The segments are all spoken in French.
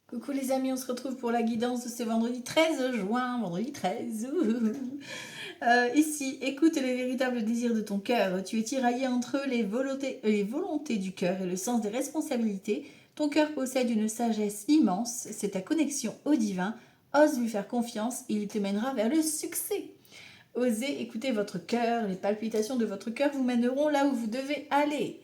Coucou les amis, on se retrouve pour la guidance de ce vendredi 13 juin, vendredi 13. Ici, écoute les véritables désirs de ton cœur. Tu es tiraillé entre les volontés du cœur et le sens des responsabilités. Ton cœur possède une sagesse immense, c'est ta connexion au divin. Ose lui faire confiance et il te mènera vers le succès. Osez écouter votre cœur, les palpitations de votre cœur vous mèneront là où vous devez aller.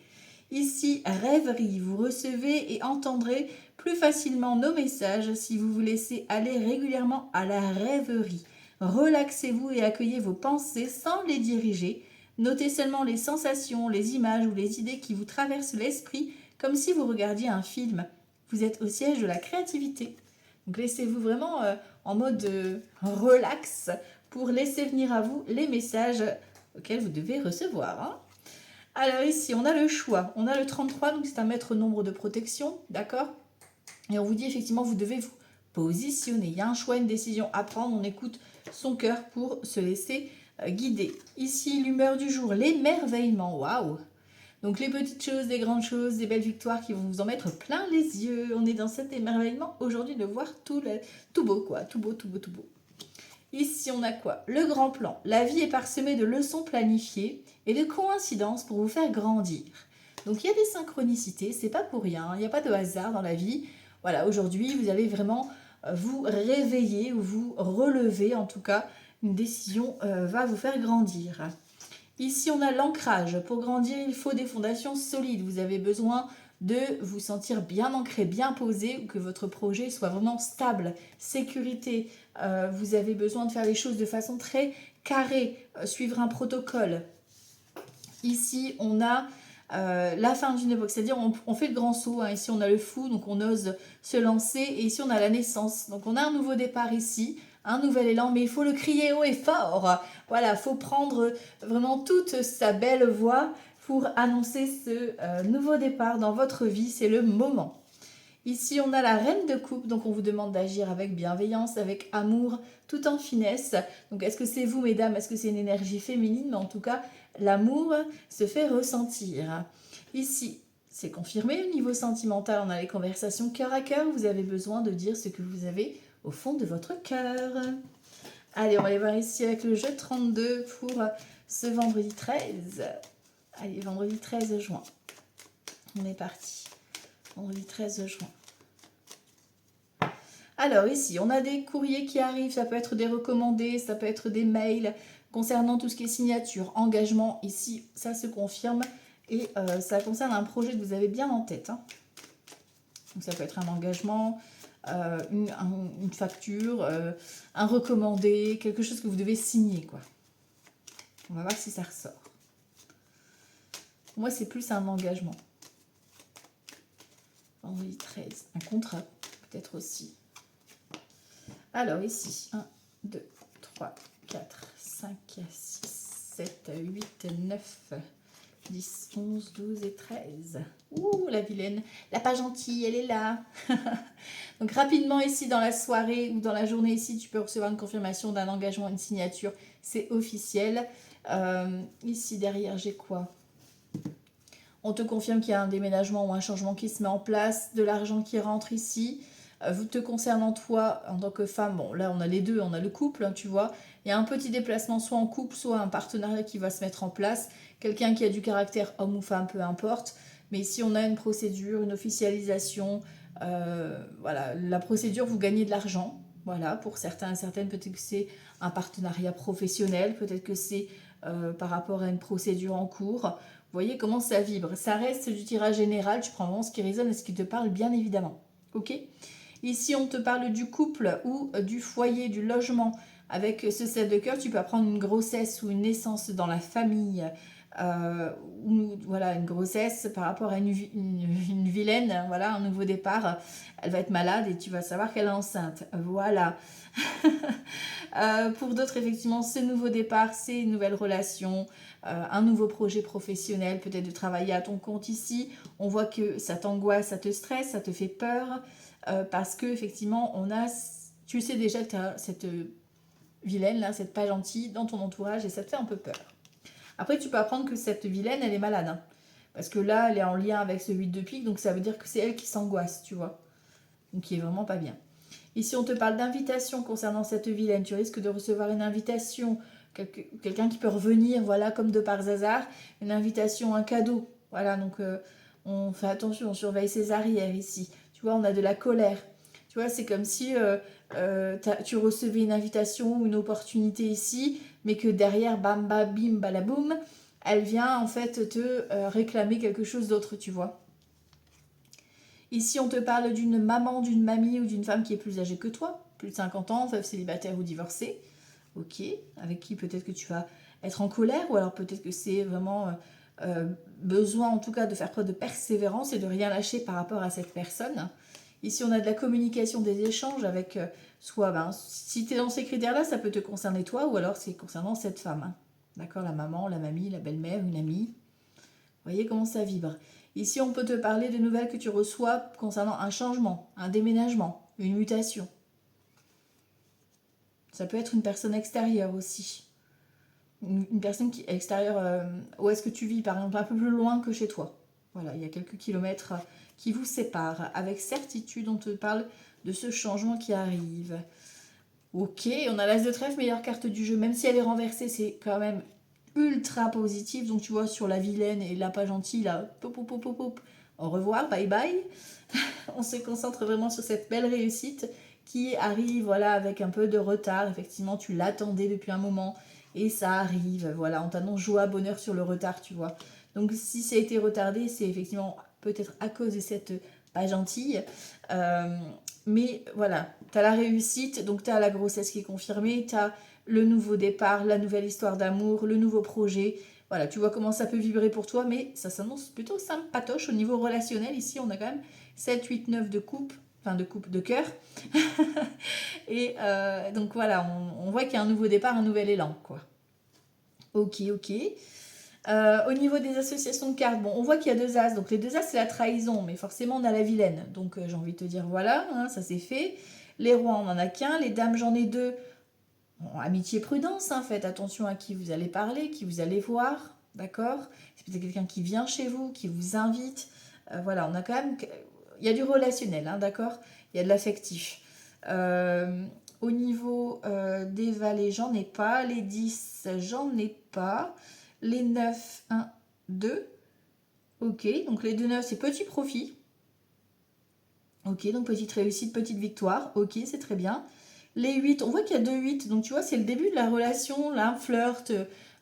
Ici, rêverie, vous recevez et entendrez plus facilement nos messages si vous vous laissez aller régulièrement à la rêverie. Relaxez-vous et accueillez vos pensées sans les diriger. Notez seulement les sensations, les images ou les idées qui vous traversent l'esprit comme si vous regardiez un film. Vous êtes au siège de la créativité. Donc laissez-vous vraiment en mode relax pour laisser venir à vous les messages auxquels vous devez recevoir. Hein. Alors ici, on a le choix. On a le 33, donc c'est un maître nombre de protection, d'accord? Et on vous dit effectivement, vous devez vous positionner. Il y a un choix, une décision à prendre. On écoute son cœur pour se laisser guider. Ici, l'humeur du jour, l'émerveillement. Waouh! Donc les petites choses, les grandes choses, des belles victoires qui vont vous en mettre plein les yeux. On est dans cet émerveillement aujourd'hui de voir tout beau, quoi. Tout beau, tout beau, tout beau. Ici, on a quoi? Le grand plan. La vie est parsemée de leçons planifiées et de coïncidences pour vous faire grandir. Donc, il y a des synchronicités, c'est pas pour rien, il n'y a pas de hasard dans la vie. Voilà, aujourd'hui, vous allez vraiment vous réveiller ou vous relever, en tout cas, une décision va vous faire grandir. Ici, on a l'ancrage. Pour grandir, il faut des fondations solides. Vous avez besoin de vous sentir bien ancré, bien posé, ou que votre projet soit vraiment stable, sécurité. Vous avez besoin de faire les choses de façon très carrée, suivre un protocole. Ici, on a la fin d'une époque, c'est-à-dire on fait le grand saut. Hein. Ici, on a le fou, donc on ose se lancer. Et ici, on a la naissance. Donc, on a un nouveau départ ici, un nouvel élan, mais il faut le crier haut et fort. Voilà, il faut prendre vraiment toute sa belle voix pour annoncer ce nouveau départ dans votre vie. C'est le moment. Ici, on a la reine de coupe, donc on vous demande d'agir avec bienveillance, avec amour, tout en finesse. Donc, est-ce que c'est vous, mesdames? Est-ce que c'est une énergie féminine? Mais en tout cas, l'amour se fait ressentir. Ici, c'est confirmé. Au niveau sentimental, on a les conversations cœur à cœur. Vous avez besoin de dire ce que vous avez au fond de votre cœur. Allez, on va aller voir ici avec le jeu 32 pour ce vendredi 13. Allez, vendredi 13 juin. On est parti. Vendredi 13 juin. Alors ici, on a des courriers qui arrivent, ça peut être des recommandés, ça peut être des mails concernant tout ce qui est signature, engagement. Ici, ça se confirme et ça concerne un projet que vous avez bien en tête. Hein. Donc ça peut être un engagement, une facture, un recommandé, quelque chose que vous devez signer, quoi. On va voir si ça ressort. Pour moi, c'est plus un engagement. Vendredi 13, un contrat, peut-être aussi. Alors ici, 1, 2, 3, 4, 5, 6, 7, 8, 9, 10, 11, 12 et 13. Ouh, la vilaine. La pas gentille, elle est là. Donc rapidement ici dans la soirée ou dans la journée ici, tu peux recevoir une confirmation d'un engagement, une signature. C'est officiel. Ici derrière, j'ai quoi? On te confirme qu'il y a un déménagement ou un changement qui se met en place, de l'argent qui rentre ici. Te concernant toi en tant que femme, bon là on a les deux, on a le couple, hein, tu vois. Il y a un petit déplacement soit en couple, soit un partenariat qui va se mettre en place. Quelqu'un qui a du caractère homme ou femme, peu importe. Mais ici on a une procédure, une officialisation. Voilà, la procédure, vous gagnez de l'argent. Voilà, pour certains et certaines, peut-être que c'est un partenariat professionnel, peut-être que c'est par rapport à une procédure en cours. Vous voyez comment ça vibre. Ça reste du tirage général, tu prends vraiment ce qui résonne et ce qui te parle, bien évidemment. Ok? Ici, on te parle du couple ou du foyer, du logement. Avec ce 7 de cœur, tu peux apprendre une grossesse ou une naissance dans la famille. Ou voilà, une grossesse par rapport à une vilaine, voilà, un nouveau départ. Elle va être malade et tu vas savoir qu'elle est enceinte. Voilà. Pour d'autres, effectivement, ce nouveau départ, c'est une nouvelle relation, un nouveau projet professionnel, peut-être de travailler à ton compte ici. On voit que ça t'angoisse, ça te stresse, ça te fait peur, parce que effectivement, tu sais déjà que tu as cette vilaine, là, cette pas gentille dans ton entourage et ça te fait un peu peur. Après, tu peux apprendre que cette vilaine, elle est malade. Hein, parce que là, elle est en lien avec ce 8 de pique, donc ça veut dire que c'est elle qui s'angoisse, tu vois. donc qui est vraiment pas bien. Ici, on te parle d'invitation concernant cette vilaine. Tu risques de recevoir une invitation, quelqu'un qui peut revenir, voilà, comme de par hasard, une invitation, un cadeau. Voilà, donc on fait attention, on surveille ses arrières ici. Tu vois, on a de la colère. Tu vois, c'est comme si tu recevais une invitation ou une opportunité ici, mais que derrière, bam, bam, bim, balaboum, elle vient en fait te réclamer quelque chose d'autre, tu vois. Ici, on te parle d'une maman, d'une mamie ou d'une femme qui est plus âgée que toi, plus de 50 ans, veuve, célibataire ou divorcée. Ok, avec qui peut-être que tu vas être en colère, ou alors peut-être que c'est vraiment besoin en tout cas de faire preuve de persévérance et de rien lâcher par rapport à cette personne. Ici, on a de la communication, des échanges avec soit, si tu es dans ces critères-là, ça peut te concerner toi, ou alors c'est concernant cette femme. Hein. D'accord, la maman, la mamie, la belle-mère, une amie. Vous voyez comment ça vibre. Ici, on peut te parler de nouvelles que tu reçois concernant un changement, un déménagement, une mutation. Ça peut être une personne extérieure aussi. Une personne qui est extérieure, où est-ce que tu vis, par exemple, un peu plus loin que chez toi. Voilà, il y a quelques kilomètres qui vous séparent. Avec certitude, on te parle de ce changement qui arrive. Ok, on a l'as de trèfle, meilleure carte du jeu. Même si elle est renversée, c'est quand même ultra positif. Donc tu vois, sur la vilaine et la pas gentille, là, pop, pop, pop, pop, pop. Au revoir, bye bye. On se concentre vraiment sur cette belle réussite qui arrive, voilà, avec un peu de retard. Effectivement, tu l'attendais depuis un moment et ça arrive. Voilà, on t'annonce joie, bonheur sur le retard, tu vois. Donc si ça a été retardé, c'est effectivement peut-être à cause de cette pas gentille. Mais voilà, tu as la réussite, donc tu as la grossesse qui est confirmée, tu as le nouveau départ, la nouvelle histoire d'amour, le nouveau projet. Voilà, tu vois comment ça peut vibrer pour toi, mais ça s'annonce plutôt sympatoche au niveau relationnel. Ici, on a quand même 7, 8, 9 de coupe, enfin de coupe de cœur. Et donc voilà, on voit qu'il y a un nouveau départ, un nouvel élan, quoi. Ok, ok. Au niveau des associations de cartes, bon, on voit qu'il y a 2 as. Donc les 2 as, c'est la trahison, mais forcément, on a la vilaine. Donc j'ai envie de te dire, voilà, hein, ça c'est fait. Les rois, on n'en a qu'un. Les dames, j'en ai 2. Bon, amitié, prudence, hein, faites attention à qui vous allez parler, qui vous allez voir, d'accord. C'est peut-être quelqu'un qui vient chez vous, qui vous invite. Voilà, on a quand même... Il y a du relationnel, hein, d'accord. Il y a de l'affectif. Au niveau des valets, j'en ai pas. Les 10, j'en ai pas. Les 9, 1, 2. Ok, donc les 2 9, c'est petit profit. Ok, donc petite réussite, petite victoire. Ok, c'est très bien. Les 8, on voit qu'il y a 2 8, donc tu vois, c'est le début de la relation, là, un flirt,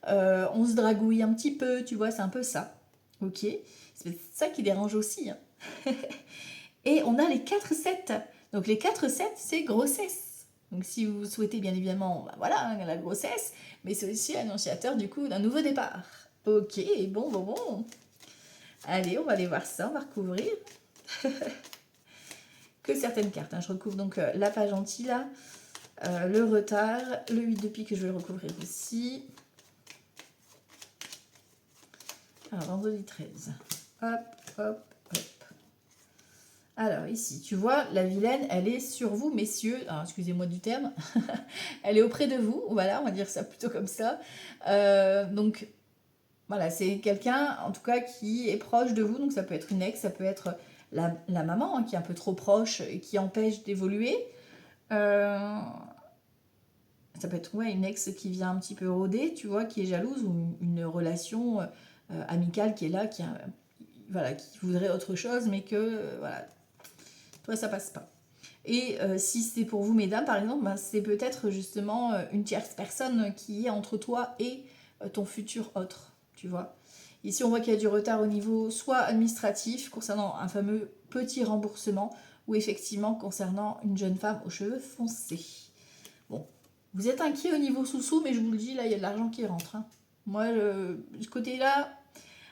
on se dragouille un petit peu, tu vois, c'est un peu ça. Ok, c'est ça qui dérange aussi. Hein. Et on a les 4 7. Donc les 4 7, c'est grossesse. Donc si vous souhaitez bien évidemment, voilà, hein, la grossesse, mais c'est aussi annonciateur du coup d'un nouveau départ. Ok, bon. Allez, on va aller voir ça, on va recouvrir. Que certaines cartes, hein. Je recouvre donc la page gentille là. Le retard, le 8 de pique que je vais le recouvrir aussi. Alors, vendredi 13. Hop, hop, hop. Alors, ici, tu vois, la vilaine, elle est sur vous, messieurs. Alors, excusez-moi du terme. Elle est auprès de vous. Voilà, on va dire ça plutôt comme ça. Donc, voilà, c'est quelqu'un, en tout cas, qui est proche de vous. Donc, ça peut être une ex, ça peut être la maman, hein, qui est un peu trop proche et qui empêche d'évoluer. Ça peut être une ex qui vient un petit peu rôder, tu vois, qui est jalouse, ou une relation amicale qui est là, voilà, qui voudrait autre chose, mais que, voilà, toi, ça passe pas. Et si c'est pour vous, mesdames, par exemple, c'est peut-être justement une tierce personne qui est entre toi et ton futur autre, tu vois. Ici, on voit qu'il y a du retard au niveau soit administratif, concernant un fameux petit remboursement, ou effectivement concernant une jeune femme aux cheveux foncés. Bon, vous êtes inquiet au niveau sous-sous, mais je vous le dis, là, il y a de l'argent qui rentre. Hein. Moi, ce côté-là,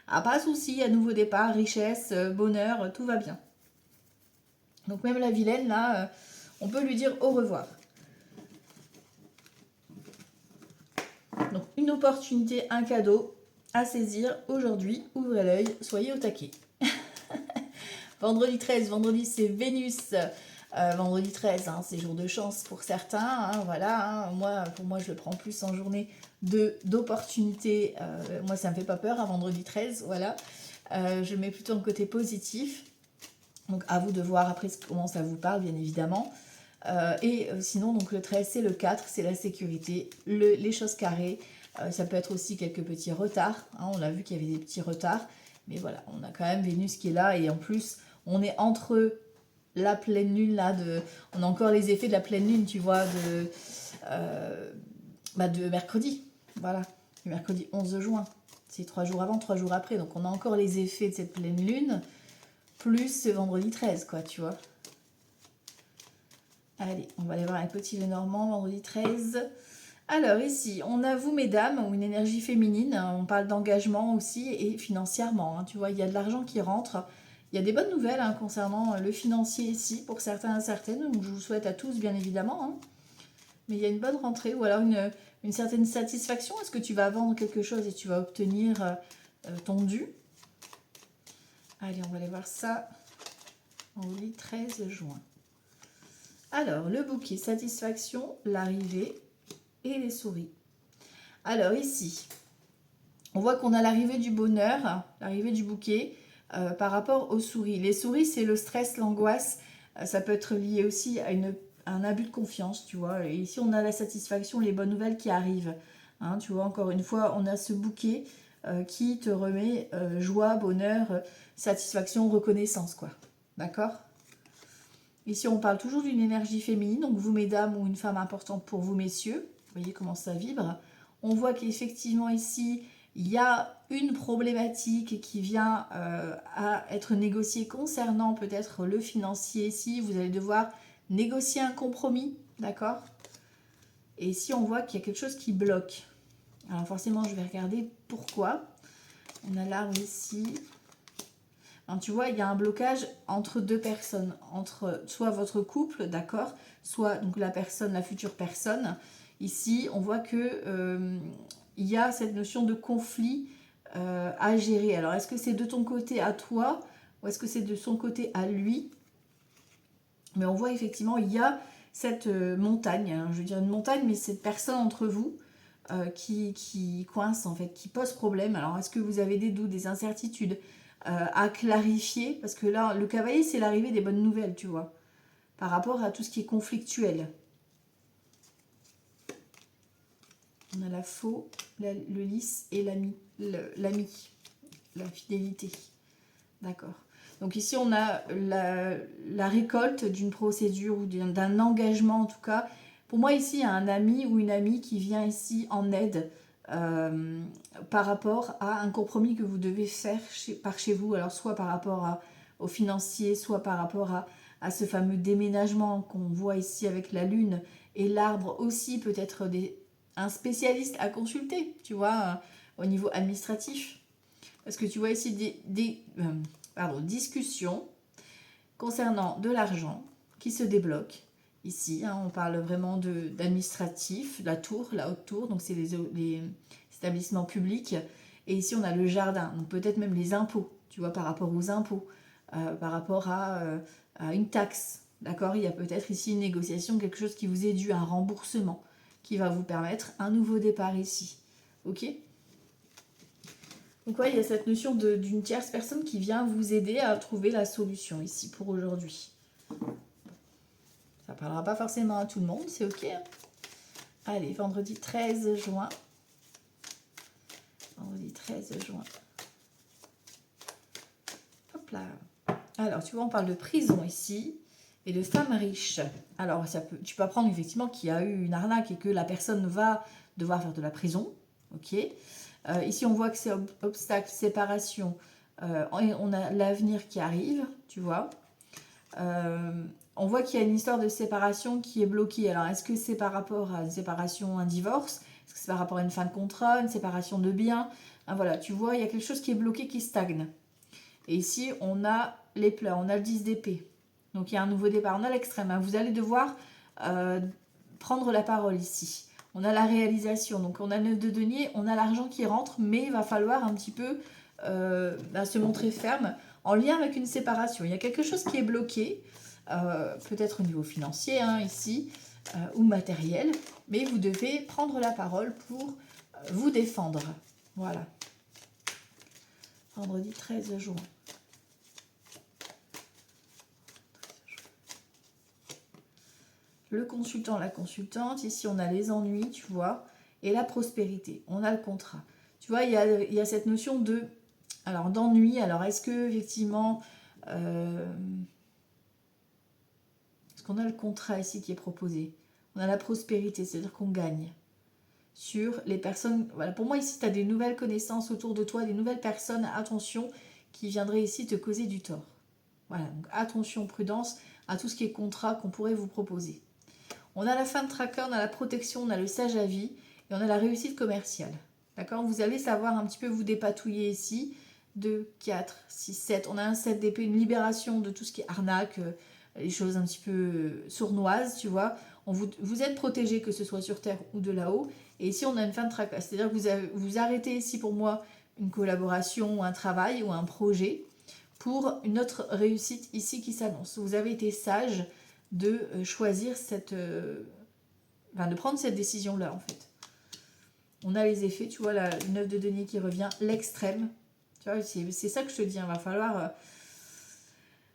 pas de souci, à nouveau départ, richesse, bonheur, tout va bien. Donc même la vilaine, là, on peut lui dire au revoir. Donc une opportunité, un cadeau à saisir aujourd'hui. Ouvrez l'œil, soyez au taquet. Vendredi 13, vendredi c'est Vénus. Vendredi 13, hein, c'est jour de chance pour certains. Hein, voilà, hein, pour moi, je le prends plus en journée d'opportunité. Moi, ça ne me fait pas peur, un vendredi 13, voilà. Je mets plutôt un côté positif. Donc à vous de voir après comment ça vous parle, bien évidemment. Sinon, donc le 13, c'est le 4, c'est la sécurité, les choses carrées. Ça peut être aussi quelques petits retards. Hein, on a vu qu'il y avait des petits retards. Mais voilà, on a quand même Vénus qui est là. Et en plus, on est entre la pleine lune là. On a encore les effets de la pleine lune, tu vois, de mercredi. Voilà, le mercredi 11 juin. C'est 3 jours avant, 3 jours après. Donc on a encore les effets de cette pleine lune. Plus ce vendredi 13, quoi, tu vois. Allez, on va aller voir un petit Lenormand, vendredi 13. Alors ici, on a vous, mesdames, ou une énergie féminine. On parle d'engagement aussi et financièrement. Hein, tu vois, il y a de l'argent qui rentre. Il y a des bonnes nouvelles hein, concernant le financier ici, pour certains et certaines. Donc je vous souhaite à tous, bien évidemment. Hein. Mais il y a une bonne rentrée ou alors une certaine satisfaction. Est-ce que tu vas vendre quelque chose et tu vas obtenir ton dû? Allez, on va aller voir ça. On vous lit 13 juin. Alors, le bouquet, satisfaction, l'arrivée et les souris. Alors ici, on voit qu'on a l'arrivée du bonheur, l'arrivée du bouquet par rapport aux souris. Les souris, c'est le stress, l'angoisse. Ça peut être lié aussi à un abus de confiance, tu vois. Et ici, on a la satisfaction, les bonnes nouvelles qui arrivent. Hein, tu vois, encore une fois, on a ce bouquet qui te remet joie, bonheur, satisfaction, reconnaissance, quoi. D'accord ? Ici, on parle toujours d'une énergie féminine, donc vous, mesdames, ou une femme importante pour vous, messieurs. Vous voyez comment ça vibre. On voit qu'effectivement, ici, il y a une problématique qui vient à être négociée concernant peut-être le financier. Ici, vous allez devoir négocier un compromis, d'accord? Et ici, on voit qu'il y a quelque chose qui bloque. Alors forcément, je vais regarder pourquoi. On a l'arbre ici. Alors, tu vois, il y a un blocage entre deux personnes, entre soit votre couple, d'accord, soit donc la personne, la future personne. Ici, on voit que il y a cette notion de conflit à gérer. Alors, est-ce que c'est de ton côté à toi ou est-ce que c'est de son côté à lui? Mais on voit effectivement, il y a cette montagne, hein, je veux dire une montagne, mais cette personne entre vous qui coince en fait, qui pose problème. Alors, est-ce que vous avez des doutes, des incertitudes à clarifier? Parce que là, le cavalier, c'est l'arrivée des bonnes nouvelles, tu vois, par rapport à tout ce qui est conflictuel. On a la faux, le lys et l'ami, la fidélité. D'accord. Donc ici, on a la récolte d'une procédure ou d'un engagement en tout cas. Pour moi, ici, il y a un ami ou une amie qui vient ici en aide par rapport à un compromis que vous devez faire par chez vous. Alors, soit par rapport au financier, soit par rapport à ce fameux déménagement qu'on voit ici avec la lune et l'arbre aussi, peut-être un spécialiste à consulter, tu vois, au niveau administratif. Parce que tu vois ici discussions concernant de l'argent qui se débloque. Ici, hein, on parle vraiment d'administratif, la tour, la haute tour, donc c'est les établissements publics. Et ici, on a le jardin, donc peut-être même les impôts, tu vois, par rapport aux impôts, par rapport à une taxe. D'accord? Il y a peut-être ici une négociation, quelque chose qui vous est dû, un remboursement, qui va vous permettre un nouveau départ ici. Ok? Donc ouais, il y a cette notion d'une tierce personne qui vient vous aider à trouver la solution ici pour aujourd'hui. Ça ne parlera pas forcément à tout le monde, c'est ok. Hein. Allez, vendredi 13 juin. Vendredi 13 juin. Hop là. Alors, tu vois, on parle de prison ici et de femmes riches. Alors, tu peux apprendre effectivement qu'il y a eu une arnaque et que la personne va devoir faire de la prison. Ok. Ici, on voit que c'est obstacle, séparation. On a l'avenir qui arrive, tu vois. On voit qu'il y a une histoire de séparation qui est bloquée. Alors, est-ce que c'est par rapport à une séparation, un divorce? Est-ce que c'est par rapport à une fin de contrat, une séparation de biens? Voilà, tu vois, il y a quelque chose qui est bloqué, qui stagne. Et ici, on a les pleurs, on a le 10 d'épée. Donc, il y a un nouveau départ. On a l'extrême. Hein. Vous allez devoir prendre la parole ici. On a la réalisation, donc on a le 9 de denier, on a l'argent qui rentre, mais il va falloir un petit peu se montrer ferme en lien avec une séparation. Il y a quelque chose qui est bloqué, peut-être au niveau financier hein, ici, ou matériel, mais vous devez prendre la parole pour vous défendre. Voilà. Vendredi 13 juin. le consultant, la consultante. Ici, on a les ennuis, tu vois, et la prospérité. On a le contrat. Tu vois, il y a cette notion de... Alors, d'ennui. Alors, est-ce que, effectivement... est-ce qu'on a le contrat ici qui est proposé? On a la prospérité, c'est-à-dire qu'on gagne sur les personnes. Voilà, pour moi, ici, tu as des nouvelles connaissances autour de toi, des nouvelles personnes, attention, qui viendraient ici te causer du tort. Voilà, donc attention, prudence à tout ce qui est contrat qu'on pourrait vous proposer. On a la fin de tracker, on a la protection, on a le sage à vie et on a la réussite commerciale. D'accord? Vous allez savoir un petit peu vous dépatouiller ici. 2, 4, 6, 7. On a un 7 d'épée, une libération de tout ce qui est arnaque, les choses un petit peu sournoises, tu vois. Vous êtes protégé, que ce soit sur Terre ou de là-haut. Et ici, on a une fin de tracker. C'est-à-dire que vous arrêtez ici, pour moi, une collaboration, ou un travail ou un projet pour une autre réussite ici qui s'annonce. Vous avez été sage de choisir de prendre cette décision-là, en fait. On a les effets, tu vois, la 9 de denier qui revient, l'extrême. Tu vois, c'est ça que je te dis, il va falloir...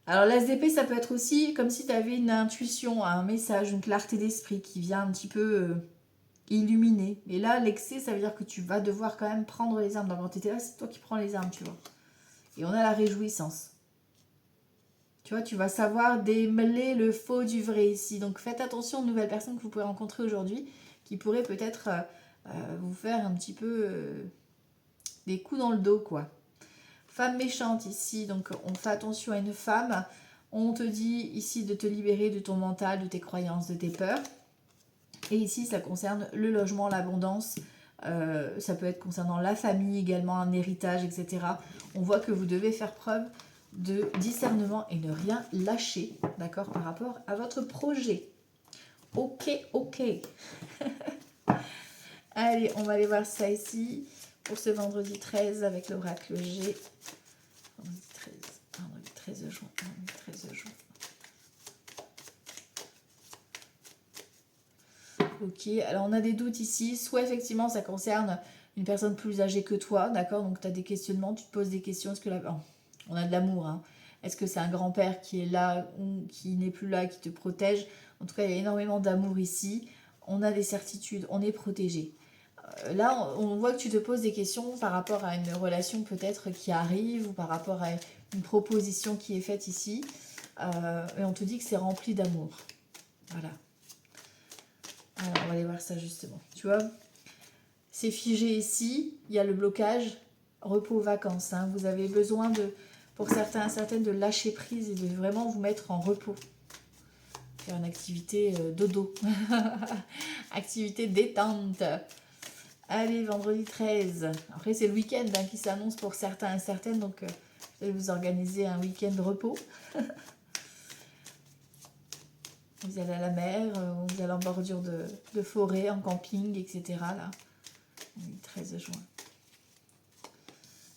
Alors, l'as d'épée, ça peut être aussi comme si tu avais une intuition, un message, une clarté d'esprit qui vient un petit peu illuminer. Et là, l'excès, ça veut dire que tu vas devoir quand même prendre les armes. Donc, quand tu étais là, c'est toi qui prends les armes, tu vois. Et on a la réjouissance. Tu vois, tu vas savoir démêler le faux du vrai ici. Donc, faites attention aux nouvelles personnes que vous pouvez rencontrer aujourd'hui qui pourraient peut-être vous faire un petit peu des coups dans le dos, quoi. Femme méchante ici, donc on fait attention à une femme. On te dit ici de te libérer de ton mental, de tes croyances, de tes peurs. Et ici, ça concerne le logement, l'abondance. Ça peut être concernant la famille également, un héritage, etc. On voit que vous devez faire preuve de discernement et ne rien lâcher, d'accord, par rapport à votre projet. Ok, ok. Allez, on va aller voir ça ici pour ce vendredi 13 avec l'oracle G. Vendredi 13 juin. Vendredi 13 juin. Ok, alors on a des doutes ici. Soit effectivement ça concerne une personne plus âgée que toi, d'accord? Donc tu as des questionnements, tu te poses des questions. Est-ce que là, on a de l'amour, hein? Est-ce que c'est un grand-père qui est là ou qui n'est plus là, qui te protège? En tout cas, il y a énormément d'amour ici. On a des certitudes, on est protégé. Là, on voit que tu te poses des questions par rapport à une relation peut-être qui arrive ou par rapport à une proposition qui est faite ici. Et on te dit que c'est rempli d'amour. Voilà. Alors, on va aller voir ça justement. Tu vois, c'est figé ici. Il y a le blocage, repos, vacances. Hein. Vous avez besoin, pour certains et certaines, de lâcher prise et de vraiment vous mettre en repos. Faire une activité dodo. Activité détente. Allez, vendredi 13. Après, c'est le week-end qui s'annonce pour certains et certaines. Donc, je vais vous organiser un week-end de repos. Vous allez à la mer, vous allez en bordure de forêt, en camping, etc. Là, le 13 juin.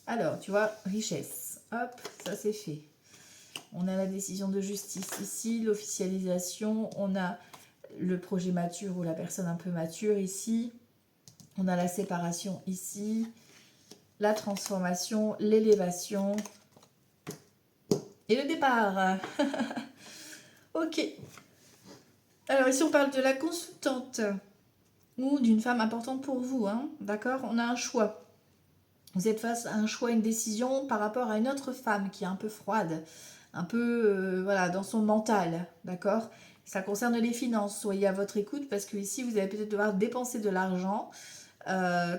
Alors, tu vois, richesse. Hop, ça c'est fait. On a la décision de justice ici, l'officialisation. On a le projet mature ou la personne un peu mature ici. On a la séparation ici. La transformation, l'élévation. Et le départ. Ok. Alors ici on parle de la consultante ou d'une femme importante pour vous, hein, d'accord? On a un choix. Vous êtes face à un choix, une décision par rapport à une autre femme qui est un peu froide, un peu voilà, dans son mental, d'accord? Ça concerne les finances, soyez à votre écoute parce que ici vous allez peut-être devoir dépenser de l'argent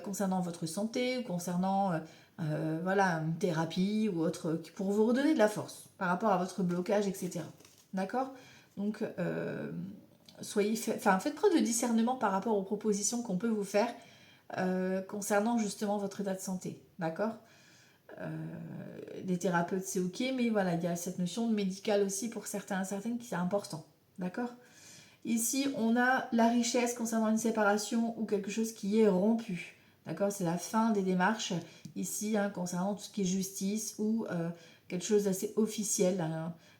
concernant votre santé ou concernant voilà, une thérapie ou autre pour vous redonner de la force par rapport à votre blocage, etc. D'accord? Donc faites preuve de discernement par rapport aux propositions qu'on peut vous faire concernant justement votre état de santé, d'accord? Les thérapeutes c'est ok, mais voilà, il y a cette notion de médical aussi pour certains et certaines qui est important, d'accord? Ici, on a la richesse concernant une séparation ou quelque chose qui est rompu, d'accord? C'est la fin des démarches ici, hein, concernant tout ce qui est justice ou quelque chose d'assez officiel,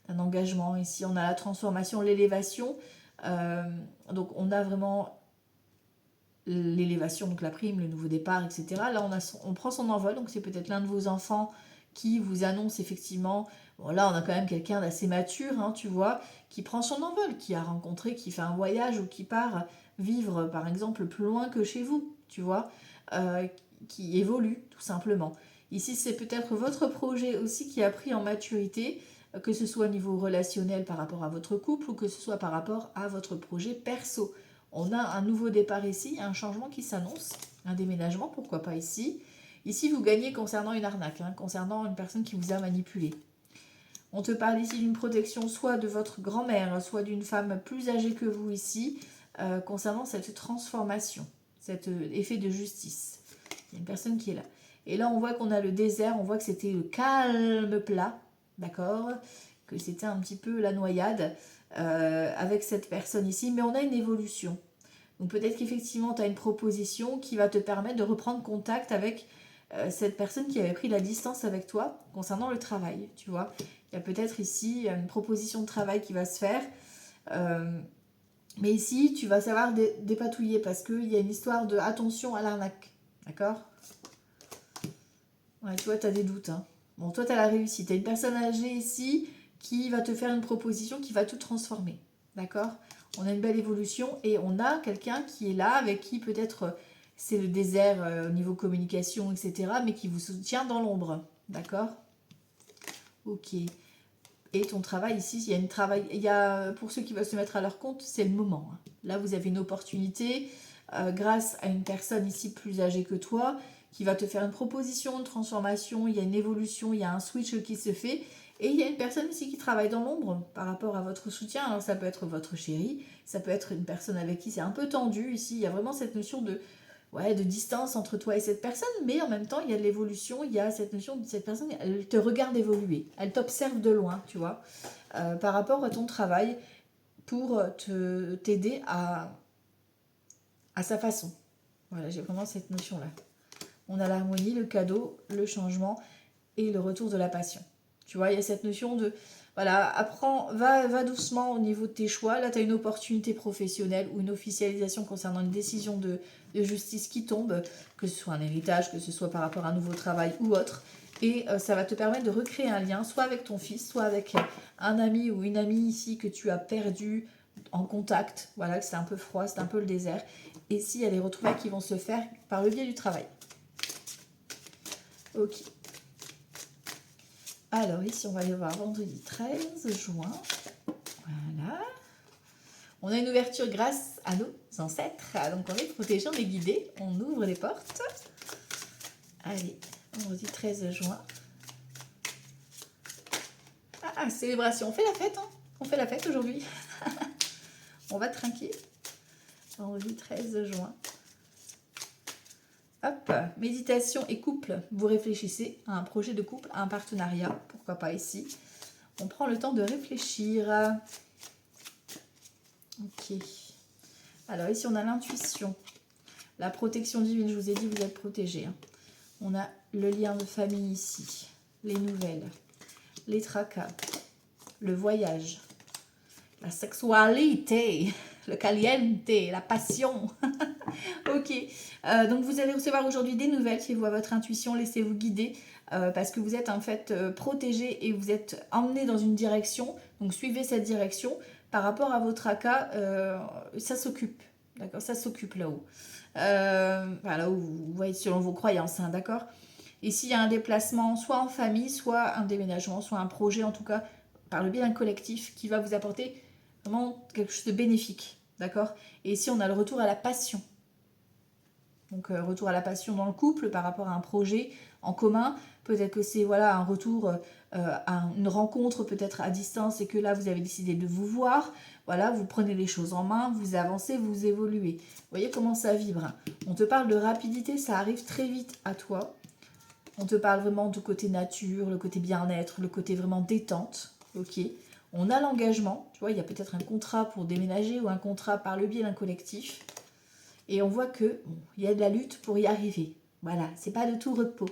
un engagement. Ici, on a la transformation, l'élévation. Donc, on a vraiment l'élévation, donc la prime, le nouveau départ, etc. Là, on prend son envol, donc c'est peut-être l'un de vos enfants qui vous annonce effectivement Bon, là, on a quand même quelqu'un d'assez mature, hein, tu vois, qui prend son envol, qui a rencontré, qui fait un voyage ou qui part vivre, par exemple, plus loin que chez vous, tu vois, euh, qui évolue, tout simplement. Ici, c'est peut-être votre projet aussi qui a pris en maturité, que ce soit au niveau relationnel par rapport à votre couple ou que ce soit par rapport à votre projet perso. On a un nouveau départ ici, un changement qui s'annonce, un déménagement, pourquoi pas ici. Ici, vous gagnez concernant une arnaque, hein, concernant une personne qui vous a manipulé. On te parle ici d'une protection soit de votre grand-mère, soit d'une femme plus âgée que vous ici, concernant cette transformation, cet effet de justice. Il y a une personne qui est là. Et là, on voit qu'on a le désert, on voit que c'était le calme plat, d'accord? Que c'était un petit peu la noyade avec cette personne ici, mais on a une évolution. Donc peut-être qu'effectivement, tu as une proposition qui va te permettre de reprendre contact avec cette personne qui avait pris la distance avec toi concernant le travail, tu vois. Il y a peut-être ici une proposition de travail qui va se faire. Euh, mais ici, tu vas savoir dépatouiller parce qu'il y a une histoire de attention à l'arnaque. D'accord? Ouais, tu vois, tu as des doutes. Hein. Bon, toi, tu as la réussite. Tu as une personne âgée ici qui va te faire une proposition qui va tout transformer. D'accord? On a une belle évolution et on a quelqu'un qui est là avec qui peut-être c'est le désert au niveau communication, etc. mais qui vous soutient dans l'ombre. D'accord? Ok. Et ton travail ici, il y a une travail, il y a, pour ceux qui veulent se mettre à leur compte, c'est le moment. Hein. Là, vous avez une opportunité grâce à une personne ici plus âgée que toi qui va te faire une proposition, une transformation, il y a une évolution, il y a un switch qui se fait. Et il y a une personne ici qui travaille dans l'ombre par rapport à votre soutien. Alors ça peut être votre chéri, ça peut être une personne avec qui c'est un peu tendu. Ici, il y a vraiment cette notion de, ouais, de distance entre toi et cette personne, mais en même temps, il y a de l'évolution, il y a cette notion de cette personne, elle te regarde évoluer, elle t'observe de loin, tu vois, par rapport à ton travail pour t'aider à sa façon. Voilà, j'ai vraiment cette notion-là. On a l'harmonie, le cadeau, le changement et le retour de la passion. Tu vois, il y a cette notion de, voilà, apprends, va doucement au niveau de tes choix. Là, tu as une opportunité professionnelle ou une officialisation concernant une décision de justice qui tombe, que ce soit un héritage, que ce soit par rapport à un nouveau travail ou autre. Et ça va te permettre de recréer un lien, soit avec ton fils, soit avec un ami ou une amie ici que tu as perdu en contact. Voilà, que c'est un peu froid, c'est un peu le désert. Et s'il y a des retrouvailles qui vont se faire par le biais du travail. Ok. Alors ici, on va aller voir vendredi 13 juin. Voilà. On a une ouverture grâce à nos ancêtres. Donc on est protégé, on est guidé. On ouvre les portes. Allez, vendredi 13 juin. Célébration. On fait la fête. Hein. On fait la fête aujourd'hui. On va trinquer. Vendredi 13 juin. Hop, méditation et couple. Vous réfléchissez à un projet de couple, à un partenariat. Pourquoi pas ici. On prend le temps de réfléchir. Ok. Alors ici, on a l'intuition. La protection divine, je vous ai dit, vous êtes protégés. Hein. On a le lien de famille ici. Les nouvelles. Les tracas. Le voyage. La sexualité. Le caliente. La passion. Ok. Donc vous allez recevoir aujourd'hui des nouvelles. Fiez-vous à votre intuition. Laissez-vous guider. Parce que vous êtes en fait protégé et vous êtes emmené dans une direction. Donc suivez cette direction. Par rapport à votre tracas, ça s'occupe. D'accord, ça s'occupe là-haut. Voilà, où vous voyez selon vos croyances, hein, d'accord. Ici, il y a un déplacement, soit en famille, soit un déménagement, soit un projet, en tout cas, par le biais d'un collectif qui va vous apporter vraiment quelque chose de bénéfique, d'accord. Et ici, on a le retour à la passion. Donc, retour à la passion dans le couple par rapport à un projet en commun. Peut-être que c'est voilà, un retour à une rencontre peut-être à distance et que là, vous avez décidé de vous voir. Voilà, vous prenez les choses en main, vous avancez, vous évoluez. Vous voyez comment ça vibre. Hein. On te parle de rapidité, ça arrive très vite à toi. On te parle vraiment du côté nature, le côté bien-être, le côté vraiment détente. Ok. On a l'engagement. Tu vois, il y a peut-être un contrat pour déménager ou un contrat par le biais d'un collectif. Et on voit que il y a de la lutte pour y arriver. Voilà, c'est pas de tout repos.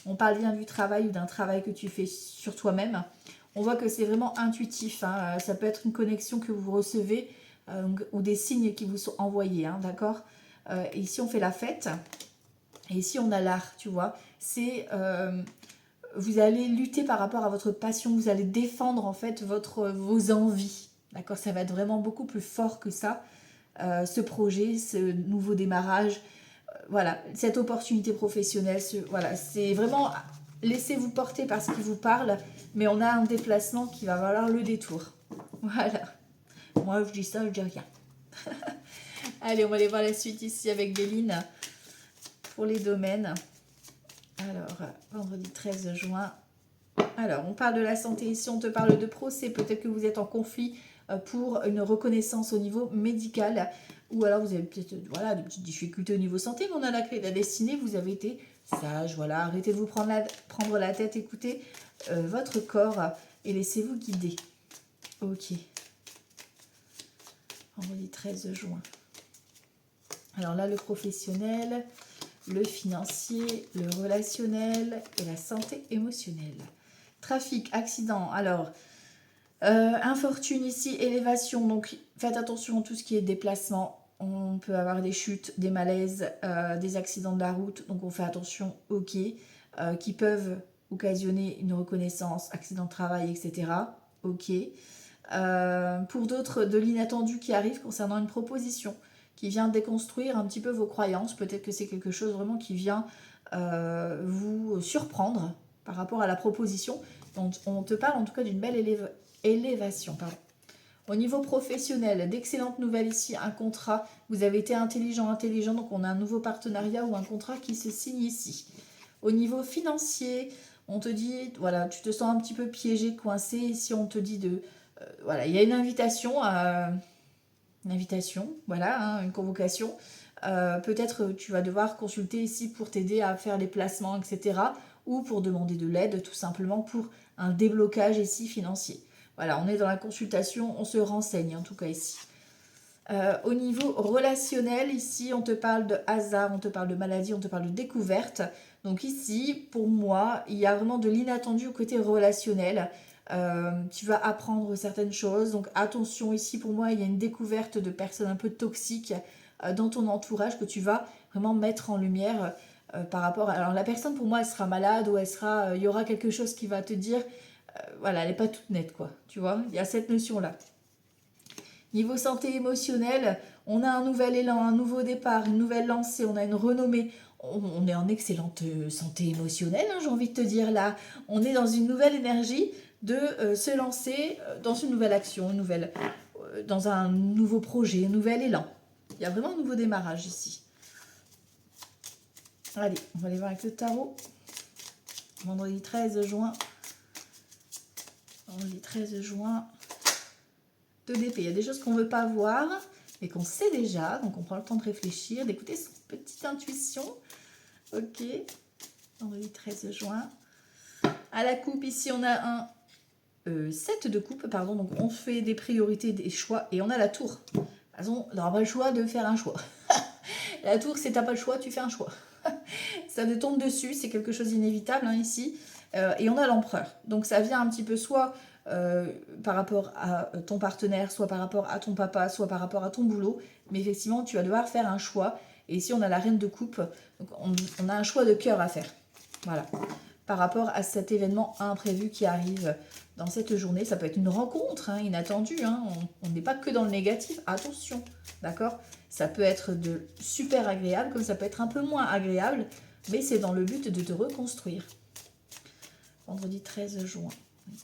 On parle bien du travail ou d'un travail que tu fais sur toi-même. On voit que c'est vraiment intuitif. Hein. Ça peut être une connexion que vous recevez ou des signes qui vous sont envoyés. Hein, d'accord. Ici, on fait la fête. Et ici, on a l'art, tu vois. C'est vous allez lutter par rapport à votre passion, vous allez défendre en fait vos envies. D'accord, ça va être vraiment beaucoup plus fort que ça, ce projet, ce nouveau démarrage, voilà, cette opportunité professionnelle, voilà, c'est vraiment, laissez-vous porter par ce qui vous parle, mais on a un déplacement qui va valoir le détour. Voilà, moi je dis ça, je dis rien. Allez, on va aller voir la suite ici avec Béline pour les domaines. Alors, vendredi 13 juin. Alors, on parle de la santé ici, on te parle de procès. Peut-être que vous êtes en conflit pour une reconnaissance au niveau médical. Ou alors, vous avez peut-être voilà, de petites difficultés au niveau santé. Mais on a la clé de la destinée. Vous avez été sage. Voilà, arrêtez de vous prendre la tête. Écoutez votre corps et laissez-vous guider. Ok. Vendredi 13 juin. Alors là, le professionnel, le financier, le relationnel et la santé émotionnelle. Trafic, accident, alors, infortune ici, élévation, donc faites attention à tout ce qui est déplacement. On peut avoir des chutes, des malaises, des accidents de la route, donc on fait attention, ok, qui peuvent occasionner une reconnaissance, accident de travail, etc. Ok. Pour d'autres, de l'inattendu qui arrive concernant une proposition, qui vient déconstruire un petit peu vos croyances. Peut-être que c'est quelque chose vraiment qui vient vous surprendre par rapport à la proposition. Donc, on te parle en tout cas d'une belle élévation. Pardon. Au niveau professionnel, d'excellentes nouvelles ici, un contrat. Vous avez été intelligent, donc on a un nouveau partenariat ou un contrat qui se signe ici. Au niveau financier, on te dit, voilà, tu te sens un petit peu piégé, coincé. Ici, on te dit de... voilà, il y a une invitation à... voilà, hein, une convocation. Peut-être tu vas devoir consulter ici pour t'aider à faire les placements, etc. Ou pour demander de l'aide, tout simplement pour un déblocage ici financier. Voilà, on est dans la consultation, on se renseigne en tout cas ici. Au niveau relationnel, ici, on te parle de hasard, on te parle de maladie, on te parle de découverte. Donc ici, pour moi, il y a vraiment de l'inattendu au côté relationnel. Tu vas apprendre certaines choses. Donc attention, ici, pour moi, il y a une découverte de personnes un peu toxiques dans ton entourage que tu vas vraiment mettre en lumière par rapport à... Alors la personne, pour moi, elle sera malade ou il y aura quelque chose qui va te dire... voilà, elle n'est pas toute nette, quoi. Tu vois, il y a cette notion-là. Niveau santé émotionnelle, on a un nouvel élan, un nouveau départ, une nouvelle lancée, on a une renommée. On est en excellente santé émotionnelle, hein, j'ai envie de te dire là. On est dans une nouvelle énergie de se lancer dans une nouvelle action, dans un nouveau projet, un nouvel élan. Il y a vraiment un nouveau démarrage ici. Allez, on va aller voir avec le tarot. Vendredi 13 juin. Vendredi 13 juin. 2 d'épée. Il y a des choses qu'on ne veut pas voir, mais qu'on sait déjà. Donc, on prend le temps de réfléchir, d'écouter son petite intuition. Ok. Vendredi 13 juin. À la coupe, ici, on a un 7 de coupe, pardon. Donc, on fait des priorités, des choix. Et on a la tour. De toute façon, on n'aura pas le choix de faire un choix. La tour, c'est t'as pas le choix, tu fais un choix. Ça te tombe dessus, c'est quelque chose d'inévitable, hein, ici. Et on a l'empereur. Donc, ça vient un petit peu soit... par rapport à ton partenaire, soit par rapport à ton papa, soit par rapport à ton boulot. Mais effectivement, tu vas devoir faire un choix. Et ici, on a la reine de coupe. Donc, on a un choix de cœur à faire. Voilà. Par rapport à cet événement imprévu qui arrive dans cette journée. Ça peut être une rencontre inattendue. Hein. On n'est pas que dans le négatif. Attention. D'accord ? Ça peut être de super agréable, comme ça peut être un peu moins agréable. Mais c'est dans le but de te reconstruire. Vendredi 13 juin.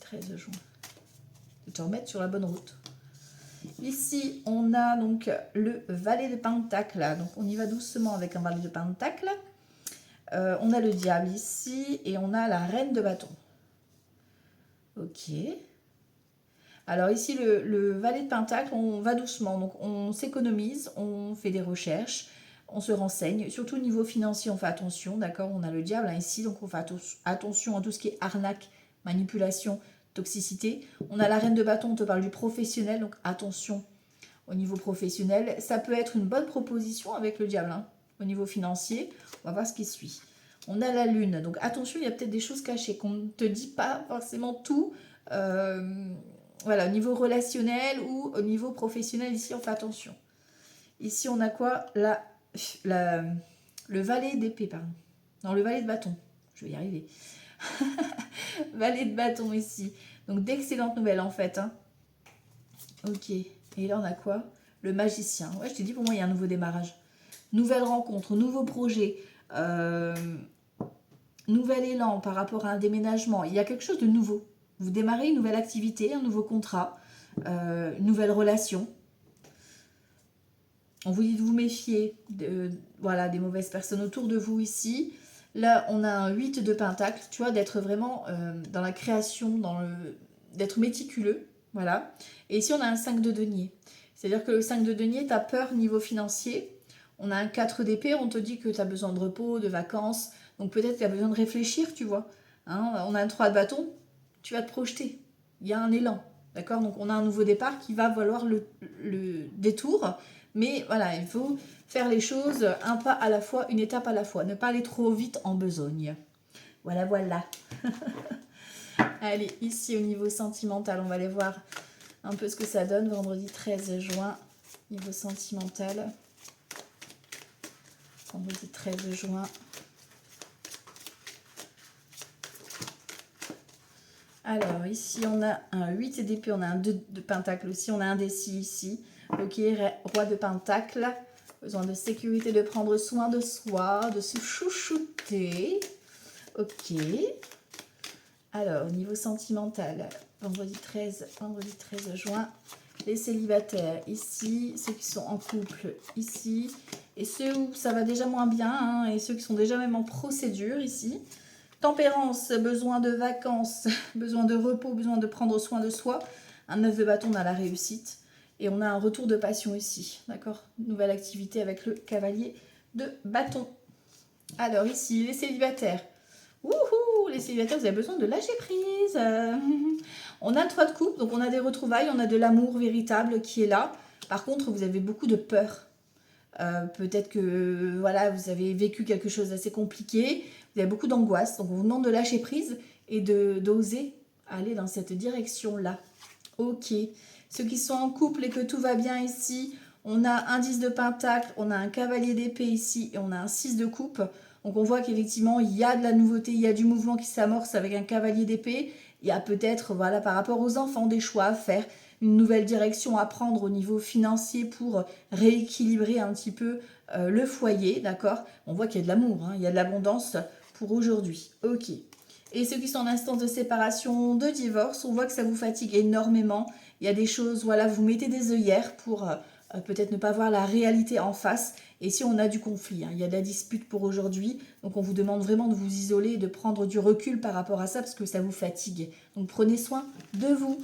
13 juin. De te remettre sur la bonne route. Ici, on a donc le valet de pentacle. Donc, on y va doucement avec un valet de pentacle. On a le diable ici et on a la reine de bâton. Ok. Alors ici, le valet de pentacle, on va doucement. Donc, on s'économise, on fait des recherches, on se renseigne. Surtout au niveau financier, on fait attention. D'accord ? On a le diable ici, donc on fait attention à tout ce qui est arnaque, manipulation, toxicité. On a la reine de bâton, on te parle du professionnel, donc attention au niveau professionnel. Ça peut être une bonne proposition avec le diable. Au niveau financier, on va voir ce qui suit. On a la lune, donc attention, il y a peut-être des choses cachées qu'on ne te dit pas forcément tout. Voilà, au niveau relationnel ou au niveau professionnel, ici on fait attention. Ici on a quoi ? Le valet d'épée, pardon. Non, le valet de bâton, je vais y arriver. Valet de bâton ici. Donc d'excellentes nouvelles en fait. Hein. Ok. Et là on a quoi? Le magicien. Ouais, je t'ai dit pour moi il y a un nouveau démarrage. Nouvelle rencontre, nouveau projet. Nouvel élan par rapport à un déménagement. Il y a quelque chose de nouveau. Vous démarrez une nouvelle activité, un nouveau contrat, une nouvelle relation. On vous dit de vous méfier voilà, des mauvaises personnes autour de vous ici. Là, on a un 8 de pentacle, tu vois, d'être vraiment dans la création, d'être méticuleux. Voilà. Et ici, on a un 5 de denier. C'est-à-dire que le 5 de denier, tu as peur niveau financier. On a un 4 d'épée, on te dit que tu as besoin de repos, de vacances. Donc peut-être que tu as besoin de réfléchir, tu vois. Hein, on a un 3 de bâton, tu vas te projeter. Il y a un élan. D'accord? Donc on a un nouveau départ qui va valoir le détour. Mais voilà, il faut faire les choses un pas à la fois, une étape à la fois. Ne pas aller trop vite en besogne. Voilà, voilà. Allez, ici au niveau sentimental, on va aller voir un peu ce que ça donne. Vendredi 13 juin, niveau sentimental. Vendredi 13 juin. Alors, ici, on a un 8 d'épée, on a un 2 de pentacle aussi, on a un décis ici. Ok, roi de pentacle. Besoin de sécurité, de prendre soin de soi, de se chouchouter. Ok. Alors, au niveau sentimental, vendredi 13 juin, les célibataires ici, ceux qui sont en couple ici, et ceux où ça va déjà moins bien, hein, et ceux qui sont déjà même en procédure ici. Tempérance, besoin de vacances, besoin de repos, besoin de prendre soin de soi. Un 9 de bâton, on a la réussite. Et on a un retour de passion ici, d'accord? Nouvelle activité avec le cavalier de bâton. Alors ici, les célibataires. Wouhou, les célibataires, vous avez besoin de lâcher prise. On a le 3 de coupe, donc on a des retrouvailles, on a de l'amour véritable qui est là. Par contre, vous avez beaucoup de peur. Peut-être que voilà, vous avez vécu quelque chose d'assez compliqué, vous avez beaucoup d'angoisse, donc on vous demande de lâcher prise et d'oser aller dans cette direction-là. Ok. Ceux qui sont en couple et que tout va bien ici, on a un 10 de pentacle, on a un cavalier d'épée ici et on a un 6 de coupe. Donc on voit qu'effectivement, il y a de la nouveauté, il y a du mouvement qui s'amorce avec un cavalier d'épée. Il y a peut-être, voilà, par rapport aux enfants, des choix à faire, une nouvelle direction à prendre au niveau financier pour rééquilibrer un petit peu le foyer, d'accord? On voit qu'il y a de l'amour, hein, il y a de l'abondance pour aujourd'hui. Ok. Et ceux qui sont en instance de séparation, de divorce, on voit que ça vous fatigue énormément. Il y a des choses, voilà, vous mettez des œillères pour peut-être ne pas voir la réalité en face. Et si on a du conflit, hein, il y a de la dispute pour aujourd'hui. Donc on vous demande vraiment de vous isoler et de prendre du recul par rapport à ça parce que ça vous fatigue. Donc prenez soin de vous.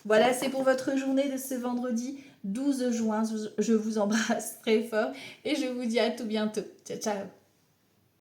Voilà, c'est pour votre journée de ce vendredi 12 juin. Je vous embrasse très fort et je vous dis à tout bientôt. Ciao, ciao.